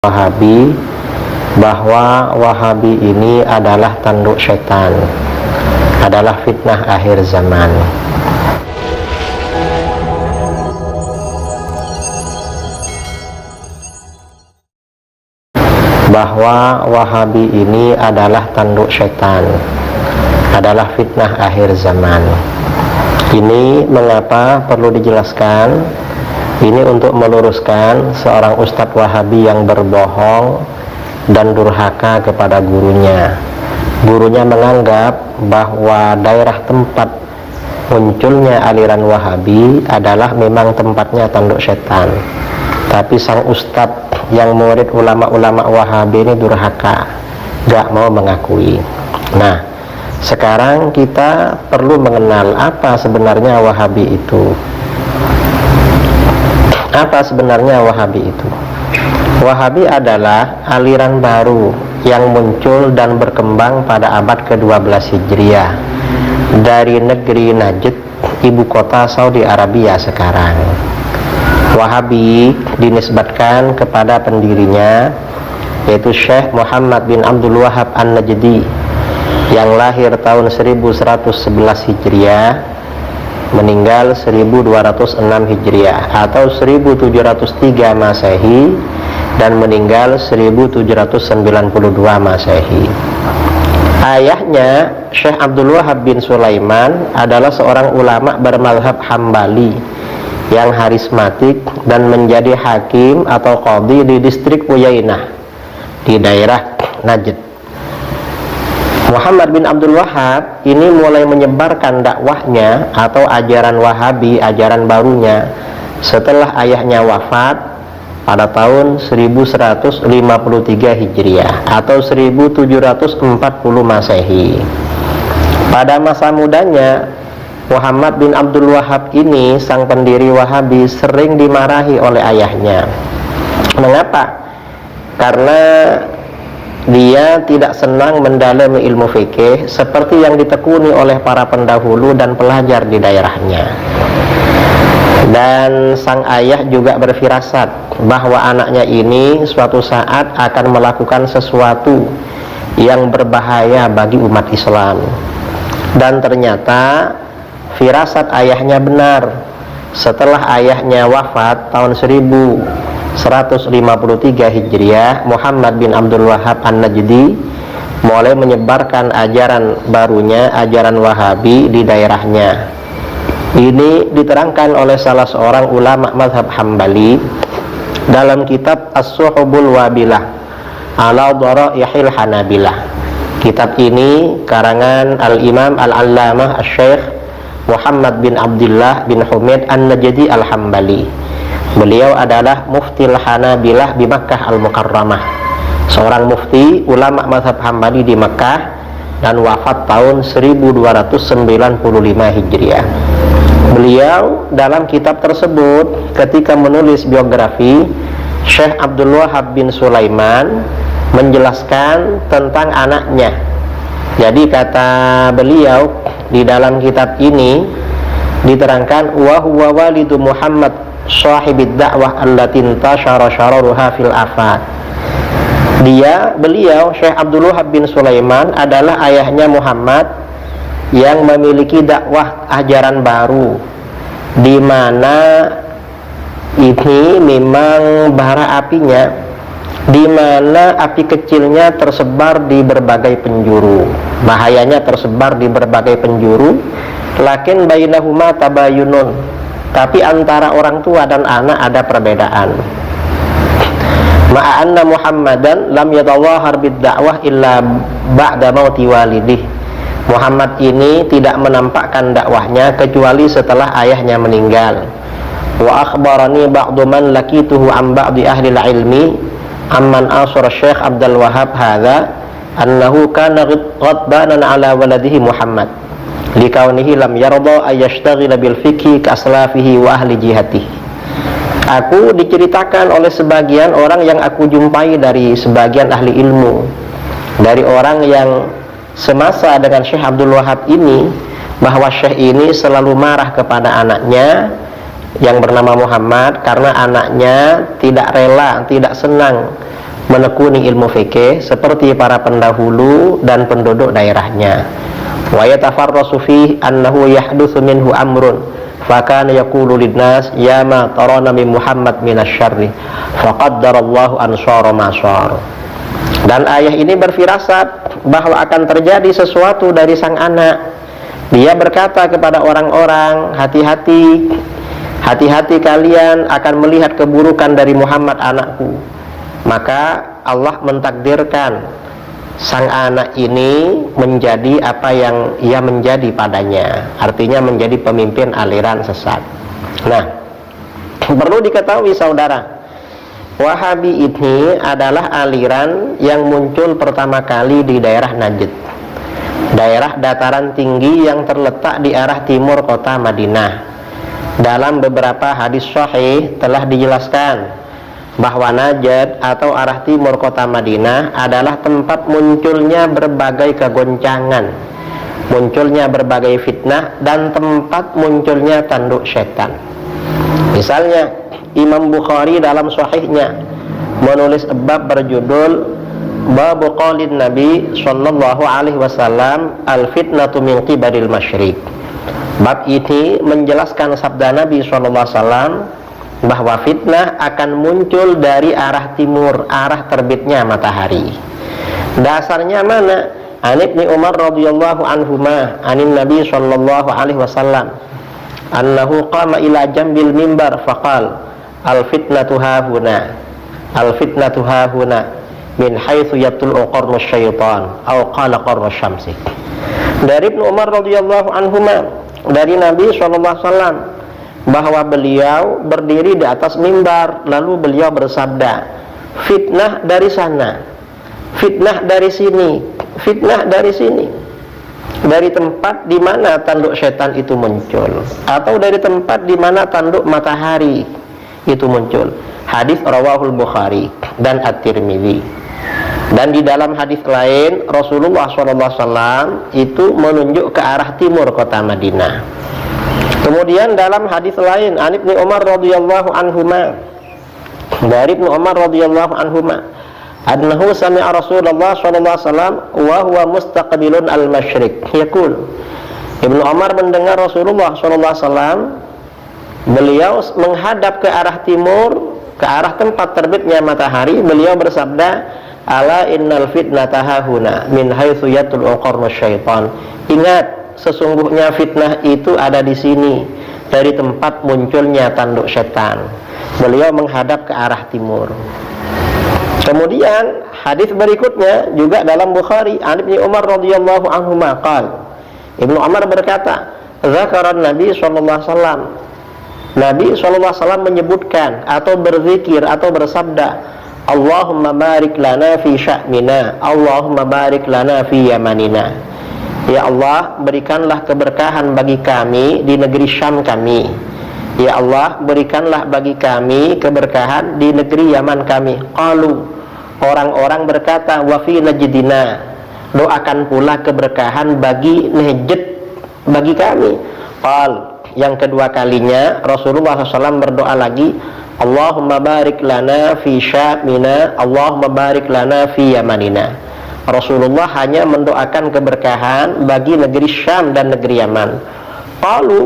Wahabi, bahwa Wahabi ini adalah tanduk setan, adalah fitnah akhir zaman. Bahwa Wahabi ini adalah tanduk setan, adalah fitnah akhir zaman. Ini mengapa perlu dijelaskan? Ini untuk meluruskan seorang ustadz Wahabi yang berbohong dan durhaka kepada gurunya. Gurunya menganggap bahwa daerah tempat munculnya aliran Wahabi adalah memang tempatnya tanduk setan. Tapi sang ustadz yang murid ulama-ulama Wahabi ini durhaka, gak mau mengakui. Nah, sekarang kita perlu mengenal apa sebenarnya Wahabi itu. Apa sebenarnya Wahabi itu? Wahabi adalah aliran baru yang muncul dan berkembang pada abad ke-12 Hijriah dari negeri Najd, ibu kota Saudi Arabia sekarang. Wahabi dinisbatkan kepada pendirinya, yaitu Syekh Muhammad bin Abdul Wahhab An-Najdi, yang lahir tahun 1111 Hijriah, meninggal 1206 Hijriah atau 1703 Masehi, dan meninggal 1792 Masehi. Ayahnya Syekh Abdul Wahhab bin Sulaiman adalah seorang ulama bermazhab Hambali yang harismatik dan menjadi hakim atau qadhi di distrik Uyainah di daerah Najd. Muhammad bin Abdul Wahhab ini mulai menyebarkan dakwahnya atau ajaran Wahabi, ajaran barunya, setelah ayahnya wafat pada tahun 1153 Hijriah atau 1740 Masehi. Pada masa mudanya, Muhammad bin Abdul Wahhab ini, sang pendiri Wahabi, sering dimarahi oleh ayahnya. Mengapa? Karena dia tidak senang mendalami ilmu fikih seperti yang ditekuni oleh para pendahulu dan pelajar di daerahnya. Dan sang ayah juga berfirasat bahwa anaknya ini suatu saat akan melakukan sesuatu yang berbahaya bagi umat Islam. Dan ternyata firasat ayahnya benar. Setelah ayahnya wafat tahun 1153 Hijriah, Muhammad bin Abdul Wahhab An-Najdi mulai menyebarkan ajaran barunya, ajaran Wahabi di daerahnya. Ini diterangkan oleh salah seorang ulama mazhab Hambali dalam kitab As-Suhubul Wabilah ala Dharaihil Hanabilah. Kitab ini karangan Al-Imam Al-Allamah Asy-Syaikh Muhammad bin Abdullah bin Humaid An-Najdi Al-Hambali. Beliau adalah muftil Hanabilah di Makkah Al-Mukarramah, seorang mufti ulama mazhab Hambali di Makkah, dan wafat tahun 1295 Hijriah. Beliau dalam kitab tersebut ketika menulis biografi Syekh Abdul Wahhab bin Sulaiman menjelaskan tentang anaknya. Jadi kata beliau di dalam kitab ini diterangkan, wa huwa walidu Muhammad sahibid da'wah allati intashara syararuha fil afat. Beliau Syekh Abdul Wahhab bin Sulaiman adalah ayahnya Muhammad yang memiliki dakwah ajaran baru, di mana ini memang bara apinya, di mana api kecilnya tersebar di berbagai penjuru, bahayanya tersebar di berbagai penjuru. Lakin bainahuma tabayunun, tapi antara orang tua dan anak ada perbedaan. Ma'anna Muhammadan lam yatawahhar bid-da'wah illa ba'da mauti walidih. Muhammad ini tidak menampakkan dakwahnya kecuali setelah ayahnya meninggal. Wa akhbarani ba'du man lakituhu an ba'di ahli ilmi amman asara Syekh Abdul Wahhab hadza annahu kana ghadbanan ala waladihi Muhammad likaunihi lam yarda ayyashtaghila bil fiqhi ka aslafihi wa ahli jihatihi. Aku diceritakan oleh sebagian orang yang aku jumpai dari sebagian ahli ilmu, dari orang yang semasa dengan Syekh Abdul Wahhab ini, bahwa Syekh ini selalu marah kepada anaknya yang bernama Muhammad karena anaknya tidak rela, tidak senang menekuni ilmu fikih seperti para pendahulu dan penduduk daerahnya. Wa yatafarrasu fi annahu yahdutsu minhu amrun fakana yaqulu linnas ya ma tarana min Muhammad minasyarri faqaddarallahu ansara ma syar. Dan ayah ini berfirasat bahwa akan terjadi sesuatu dari sang anak. Dia berkata kepada orang-orang, hati-hati, hati-hati kalian akan melihat keburukan dari Muhammad anakku. Maka Allah mentakdirkan sang anak ini menjadi apa yang ia menjadi padanya, artinya menjadi pemimpin aliran sesat. Nah, perlu diketahui saudara, Wahabi ini adalah aliran yang muncul pertama kali di daerah Najd, daerah dataran tinggi yang terletak di arah timur kota Madinah. Dalam beberapa hadis sahih telah dijelaskan bahwa Najd atau arah timur kota Madinah adalah tempat munculnya berbagai kegoncangan, munculnya berbagai fitnah, dan tempat munculnya tanduk setan. Misalnya Imam Bukhari dalam sahihnya menulis bab berjudul Bab qaulin Nabi sallallahu alaihi wasallam al-fitnatu min qibalil masyriq. Bab ini menjelaskan sabda Nabi sallallahu alaihi wasallam bahwa fitnah akan muncul dari arah timur, arah terbitnya matahari. Dasarnya mana? An Ibnu Umar radhiyallahu anhuma anin Nabi sallallahu alaihi wasallam annahu qama ila jambil mimbar faqal al fitnatu hahuna, al fitnatu hahuna min haitsu yatlu'u qarnu syaitan atau qala qarnu syamsi. Dari Ibnu Umar radhiyallahu anhuma, dari Nabi sallallahu alaihi wasallam, bahwa beliau berdiri di atas mimbar, lalu beliau bersabda, fitnah dari sana, fitnah dari sini, fitnah dari sini, dari tempat di mana tanduk setan itu muncul, atau dari tempat di mana tanduk matahari itu muncul. Hadis rawahul Bukhari dan At-Tirmidzi. Dan di dalam hadis lain Rasulullah SAW itu menunjuk ke arah timur kota Madinah. Kemudian dalam hadis lain An Ibnu Umar radhiyallahu anhuma, dari Ibnu Umar radhiyallahu anhuma, annahu sami'a Rasulullah sallallahu alaihi wasallam wa huwa mustaqbilun al-masyriq yaqul. Ibnu Umar mendengar Rasulullah sallallahu alaihi wasallam, beliau menghadap ke arah timur, ke arah tempat terbitnya matahari, beliau bersabda, ala innal fitnata hahuna min haitsu yatlu'u qarnu syaitan. Ingat, sesungguhnya fitnah itu ada di sini, dari tempat munculnya tanduk setan. Beliau menghadap ke arah timur. Kemudian hadis berikutnya juga dalam Bukhari, An Ibnu Umar radhiyallahu anhu maqal. Ibnu Umar berkata, zakaran Nabi sallallahu alaihi wasallam. Nabi sallallahu alaihi wasallam menyebutkan atau berzikir atau bersabda, Allahumma barik lana fi sya'mina, Allahumma barik lana fi yamanina. Ya Allah, berikanlah keberkahan bagi kami di negeri Syam kami. Ya Allah, berikanlah bagi kami keberkahan di negeri Yaman kami. Qalu, orang-orang berkata, wa fi najdina, doakan pula keberkahan bagi Najd, bagi kami. Qal, yang kedua kalinya Rasulullah SAW berdoa lagi, Allahumma barik lana fi sya'mina, Allahumma barik lana fi yamanina. Rasulullah hanya mendoakan keberkahan bagi negeri Syam dan negeri Yaman. Lalu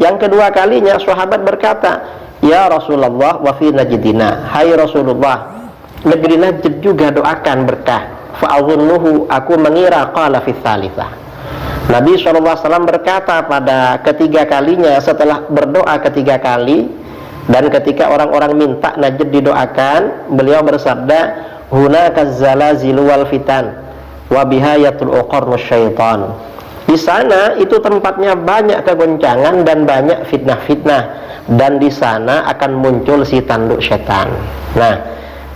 yang kedua kalinya sahabat berkata, ya Rasulullah wa fi najdina, hai Rasulullah, negeri Najd juga doakan berkah. Fa'adhunnuhu, aku mengira qala fi tsalitsah. Nabi SAW berkata pada ketiga kalinya setelah berdoa ketiga kali, dan ketika orang-orang minta Najd didoakan, beliau bersabda, hunaka zalazilu wal fitan wa biha yatlu'u qarnu syaitan. Di sana itu tempatnya banyak kegoncangan dan banyak fitnah-fitnah, dan di sana akan muncul si tanduk setan. Nah,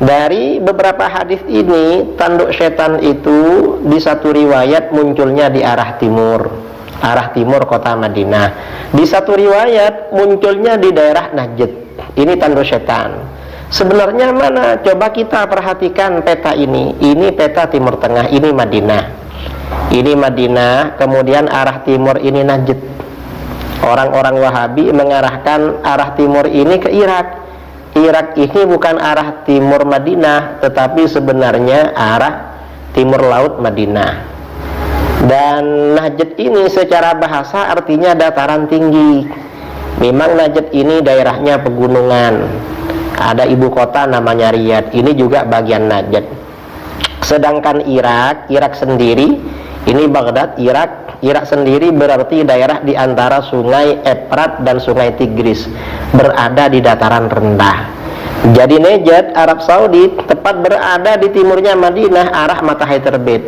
dari beberapa hadis ini, tanduk setan itu di satu riwayat munculnya di arah timur kota Madinah. Di satu riwayat munculnya di daerah Najd. Ini tanduk setan. Sebenarnya mana? Coba kita perhatikan peta ini. Ini peta Timur Tengah, ini Madinah. Ini Madinah, kemudian arah timur ini Najd. Orang-orang Wahabi mengarahkan arah timur ini ke Irak. Irak ini bukan arah timur Madinah, tetapi sebenarnya arah timur laut Madinah. Dan Najd ini secara bahasa artinya dataran tinggi. Memang Najd ini daerahnya pegunungan. Ada ibu kota namanya Riyadh, ini juga bagian Najd. Sedangkan Irak sendiri, ini Baghdad, Irak sendiri berarti daerah di antara sungai Efrat dan sungai Tigris, berada di dataran rendah. Jadi Najd, Arab Saudi, tepat berada di timurnya Madinah, arah matahari terbit.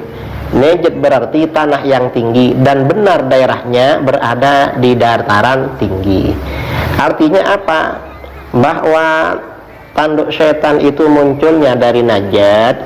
Najd berarti tanah yang tinggi, dan benar daerahnya berada di dataran tinggi. Artinya apa? Bahwa tanduk setan itu munculnya dari Najd